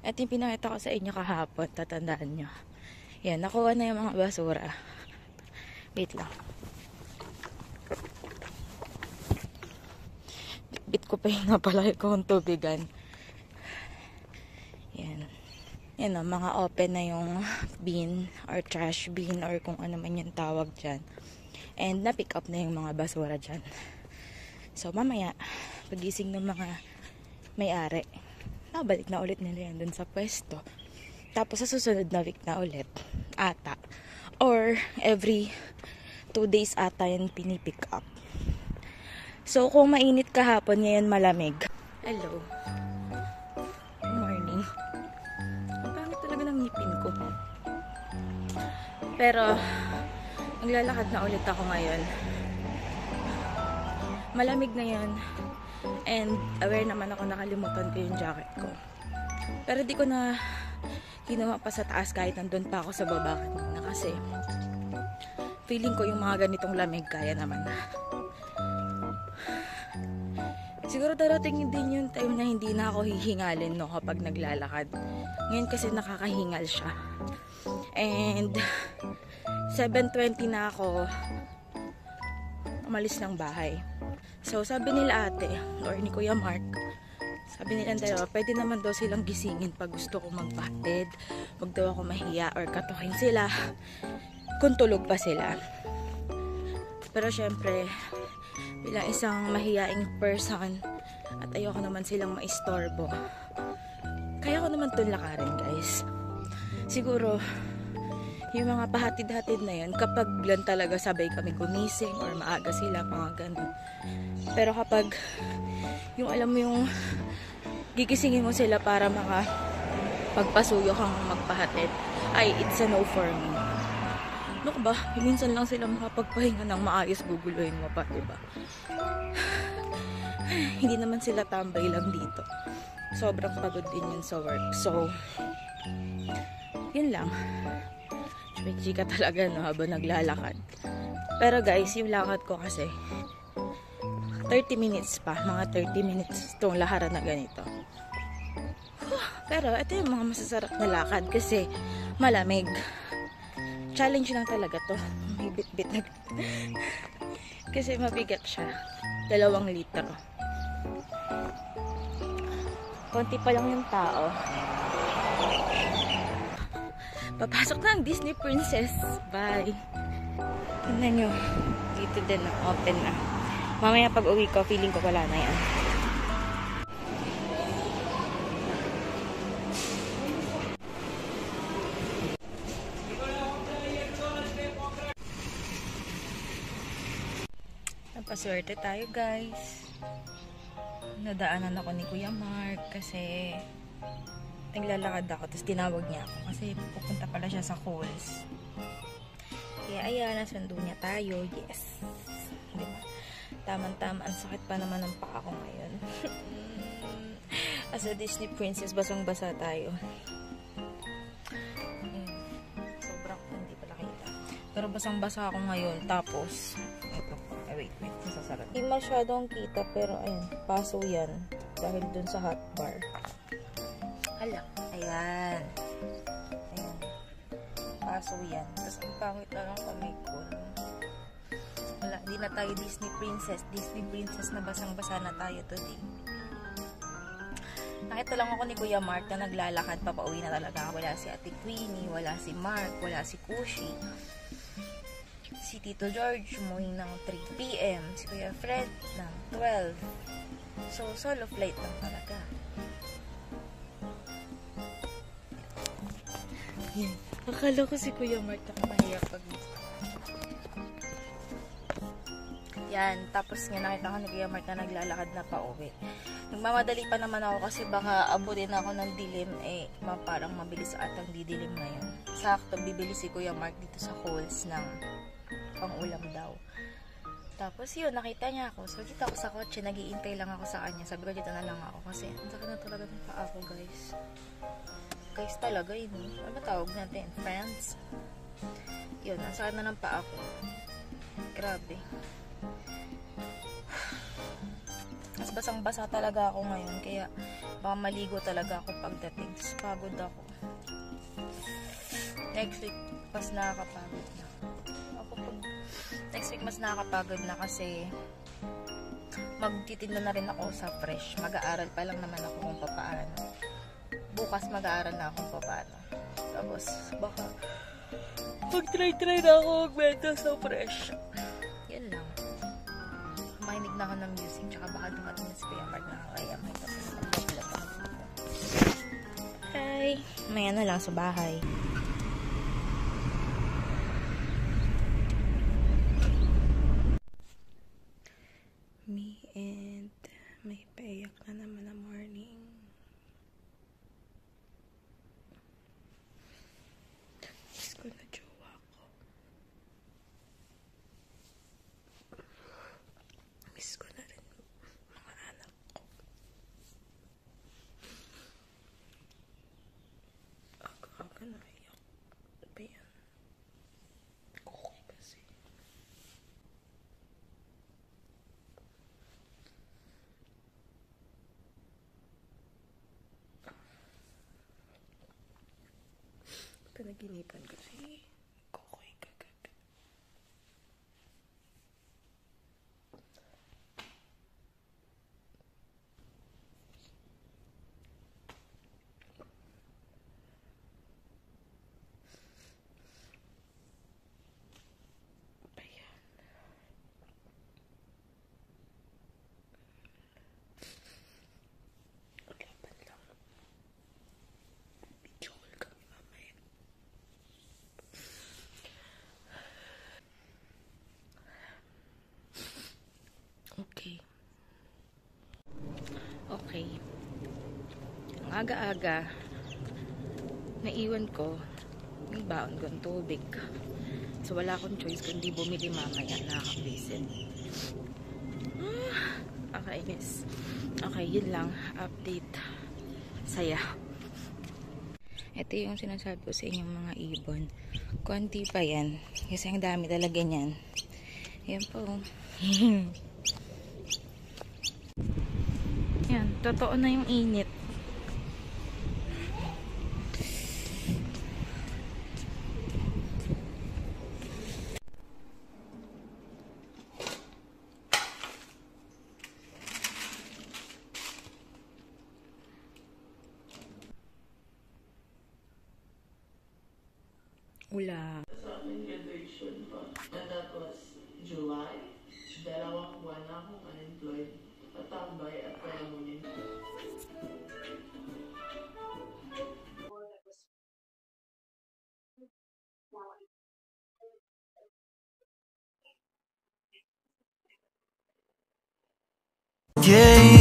At yung pinakita ko sa inyo kahapon, tatandaan nyo. Yan, nakuha na yung mga basura. Wait lang. Bit ko pa yung napalay kong tubigan. Yan. Yan o, mga open na yung bin or trash bin or kung ano man yung tawag dyan. And na-pick up na yung mga basura dyan. So mamaya, pagising ng mga may-ari, nabalik na ulit nila yan dun sa pwesto. Tapos sa susunod na week na ulit, ata. Or every 2 days ata yung pinipick up. So kung mainit kahapon, ngayon malamig. Hello. Good morning. Ang pangit talaga ng ngipin ko. Pero, maglalakad na ulit ako ngayon. Malamig na yan. And aware naman ako, nakalimutan ko yung jacket ko. Pero di ko na kinuha pa sa taas kahit nandun pa ako sa baba kanina. Kasi feeling ko yung mga ganitong lamig kaya naman. Siguro darating din yung time na hindi na ako hihingalin no, kapag naglalakad. Ngayon kasi nakakahingal siya. And 7:20 na ako umalis ng bahay. So sabi nila ate or ni Kuya Mark, sabi nila dalawa, pwede naman daw silang gisingin pag gusto ko magpatid, wag daw ako mahiya or katukin sila kung tulog pa sila. Pero syempre, bilang isang mahiyaing person at ayoko naman silang maistorbo, kaya ko naman itong lakarin guys. Siguro yung mga pahatid-hatid na yun, kapag lang talaga sabay kami gumising or maaga sila, mga ganun. Pero kapag yung alam mo yung gigisingin mo sila para pagpasuyo kang magpahatid, ay it's a no for me. Ano ba? Minsan lang sila makapagpahinga ng maayos, guguluhin mo pa, diba? Hindi naman sila tambay lang dito. Sobrang pagod din yun sa work. So, yun lang. Chika talaga no, habang naglalakad. Pero guys, yung lakad ko kasi 30 minutes pa. Mga 30 minutes itong laharan na ganito. Pero ito yung mga masasarap na lakad kasi malamig. Challenge lang talaga to. May bit-bit na kasi mabigat siya. 2 litro. Konti pa lang yung tao. Papasok na ang Disney Princess. Bye. Tignan nyo. Dito din na. Open na. Mamaya pag uwi ko, feeling ko wala na yan. Napaswerte tayo guys. Nadaanan ako ni Kuya Mark kasi naglalakad ako, tapos tinawag niya ako kasi pupunta pala siya sa Coles. Kaya ayan, nasundo niya tayo. Yes. Diba? Tamang-tama. Ang sakit pa naman ng paa ko ngayon. As a Disney princess, basang-basa tayo. Ayan. Sobrang hindi pala kita. Pero basang-basa ako ngayon. Tapos, ito. Wait. Masasarap. Hindi masyadong kita, pero ayun. Paso yan. Dahil dun sa hot bar. Hala. Ayan. Ayan. Paso yan. Tapos ang pangit na lang kamay ko. Wala. Di na tayo Disney princess. Disney princess na basang-basa na tayo today. Nakita lang ako ni Kuya Mark na naglalakad. Papauwi na talaga. Wala si Ate Queenie. Wala si Mark. Wala si Kushi. Si Tito George umuwi ng 3 PM. Si Kuya Fred ng 12. So, solo flight lang talaga. Yan. Akala ko si Kuya Mark nakamahiya pag yan. Tapos nga nakita ko ni Kuya Mark na naglalakad na pa uwi. Nagmamadali pa naman ako kasi baka abutin ako ng dilim. Parang mabilis atang didilim na yun. Sakto, bibili si Kuya Mark dito sa Coles ng pang-ulam daw. Tapos yun, nakita niya ako. So dito ako sa kotse, nag-iintay lang ako sa kanya. Sabi ko dito na lang ako kasi ang sakit na talaga ng paa ko guys. Guys talaga yun. Ano tawag natin? Friends? Yun, ang sakit na ng paa ko. Grabe. Mas basang-basa talaga ako ngayon. Kaya baka maligo talaga ako pagdating. Pagod ako. Next week, mas nakakapagod na. Next week, mas nakakapagod na kasi magtitinda na rin ako sa fresh. Mag-aaral pa lang naman ako kung paano. Bukas mag-aaral na ako kung paano. Tapos, baka mag-try na ako magbenta sa fresh. Yan lang. Mahinig na ako ng music. Tsaka baka dumating na si Kuya Mark na kaya may tapos mag-vlog ako dito. Hi! Maya na lang sa bahay. Me and may paiyak na naman na morning. Miss ko na jowa ko. Miss ko na rin mga anak ko. Aga-aga na iyak. Ano ba yan? Okay kasi. Panaginipan kasi kukoy kagabi. Ayan. Laban lang. Video call kami mamaya. Okay. Okay. Ang aga-aga, naiwan ko yung baon ko ng tubig. So, wala akong choice kundi bumili mamaya. Nakakabisin. Kakainis. Okay, yun lang. Update. Saya. Ito yung sinasabi ko sa inyong mga ibon. Konti pa yan. Kasi ang dami talaga niyan. Yan po. Yan. Totoo na yung init. Ula. Sa aking graduation pa. And that was July. 2 buwan na akong unemployed. Patambay at palamunin. Yeah.